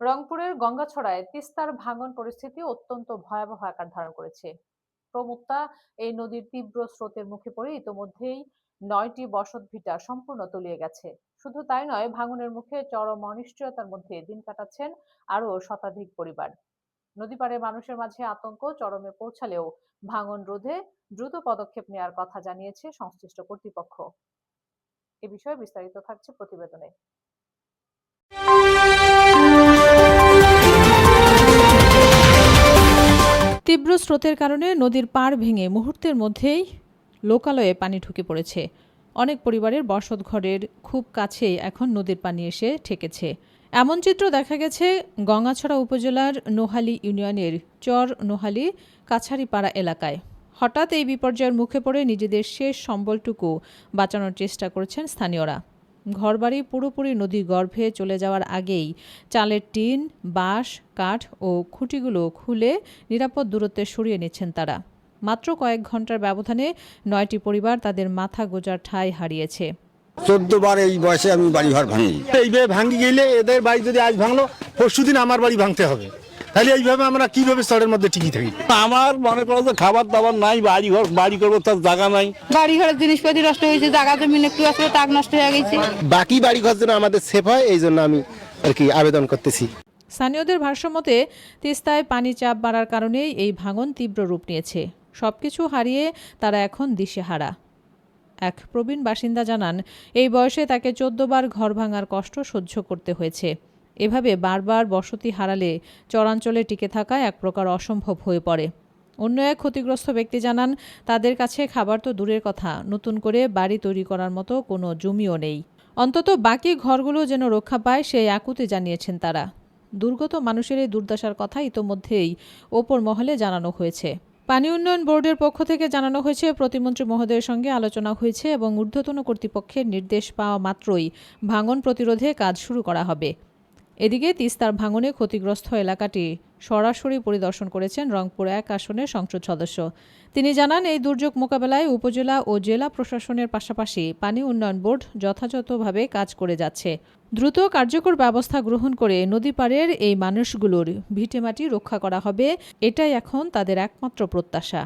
রংপুরের গঙ্গাছড়ায় তিস্তার ভাঙন পরিস্থিতি অত্যন্ত ভয়াবহ আকার ধারণ করেছে। প্রমত্তা এই নদীর তীব্র স্রোতের মুখে পড়ে ইতোমধ্যেই ৯টি বসতভিটা সম্পূর্ণ তলিয়ে গেছে। শুধু তাই নয়, ভাঙনের মুখে চরম অনিশ্চয়তার মধ্যে দিন কাটাচ্ছেন আরও শতাধিক পরিবার। নদীপাড়ে মানুষের মাঝে আতঙ্ক চরমে পৌঁছালেও ভাঙন রোধে দ্রুত পদক্ষেপ নেওয়ার কথা জানিয়েছে সংশ্লিষ্ট কর্তৃপক্ষ। এ বিষয়ে বিস্তারিত থাকছে প্রতিবেদনে। তীব্র স্রোতের কারণে নদীর পাড় ভেঙে মুহূর্তের মধ্যেই লোকালয়ে পানি ঢুকে পড়েছে। অনেক পরিবারের বসতঘরের খুব কাছেই এখন নদীর পানি এসে ঠেকেছে। এমন চিত্র দেখা গেছে গঙ্গাছড়া উপজেলার নোহালী ইউনিয়নের চর নোহালী কাছারিপাড়া এলাকায়। হঠাৎ এই বিপর্যয়ের মুখে পড়ে নিজেদের শেষ সম্বলটুকু বাঁচানোর চেষ্টা করেছেন স্থানীয়রা। ঘরবাড়ি পুরোপুরি নদীর গর্ভে চলে যাওয়ার আগেই চালের টিন, বাঁশ, কাঠ ও খুঁটিগুলো খুলে নিরাপদ দূরত্বে সরিয়ে নিচ্ছেন তারা। মাত্র কয়েক ঘন্টার ব্যবধানে ৯টি পরিবার তাদের মাথা গোঁজার ঠাঁই হারিয়েছে। ১৪ বার এই বয়সে আমি বাড়িঘর ভাঙি। এইভাবে ভাঙি গেলে এদের বাড়ি যদি আজ ভাঙলো, পরশুদিন আমার বাড়ি ভাঙতে হবে। তাহলে এইভাবে আমরা কিভাবে চরের মধ্যে টিকি থাকি? আমার মনে করো যে খাবার দাবার নাই, বাড়ি করবো তার জায়গা নাই। বাড়ি ঘরের জিনিসপাতি নষ্ট হয়েছে, জায়গা জমিন একটু আসলে তাক নষ্ট হয়ে গেছে। বাকি বাড়ি ঘর যেন আমাদের সেফ হয়, এই জন্য আমি আর কি আবেদন করতেছি। স্থানীয়দের ভাষ্যমতে তিস্তায় পানি চাপ বাড়ার কারণেই এই ভাঙন তীব্র রূপ নিয়েছে। সবকিছু হারিয়ে তারা এখন দিশেহারা। এক প্রবীণ বাসিন্দা জানান, এই বয়সে তাকে ১৪ বার ঘর ভাঙার কষ্ট সহ্য করতে হয়েছে। এভাবে বারবার বসতি হারালে চরাঞ্চলে টিকে থাকা এক প্রকার অসম্ভব হয়ে পড়ে। অন্য এক ক্ষতিগ্রস্ত ব্যক্তি জানান, তাদের কাছে খাবার তো দূরের কথা, নতুন করে বাড়ি তৈরি করার মতো কোনো জমিও নেই। অন্তত বাকি ঘরগুলো যেন রক্ষা পায় সেই আকুতি জানিয়েছেন তারা। দুর্গত মানুষের এই দুর্দশার কথা ইতোমধ্যেই ওপর মহলে জানানো হয়েছে। পানি উন্নয়ন বোর্ডের পক্ষ থেকে জানানো হয়েছে, প্রতিমন্ত্রী মহোদয়ের সঙ্গে আলোচনা হয়েছে এবং ঊর্ধ্বতন কর্তৃপক্ষের নির্দেশ পাওয়া মাত্রই ভাঙন প্রতিরোধে কাজ শুরু করা হবে। এদিকে তিস্তার ভাঙনে ক্ষতিগ্রস্ত এলাকাটি সরাসরি পরিদর্শন করেছেন রংপুর ১ আসনের সংসদ সদস্য। তিনি জানান, এই দুর্যোগ মোকাবেলায় উপজেলা ও জেলা প্রশাসনের পাশাপাশি পানি উন্নয়ন বোর্ড যথাযথভাবে কাজ করে যাচ্ছে। দ্রুত কার্যকর ব্যবস্থা গ্রহণ করে নদী পাড়ের এই মানুষগুলোর ভিটেমাটি রক্ষা করা হবে, এটাই এখন তাদের একমাত্র প্রত্যাশা।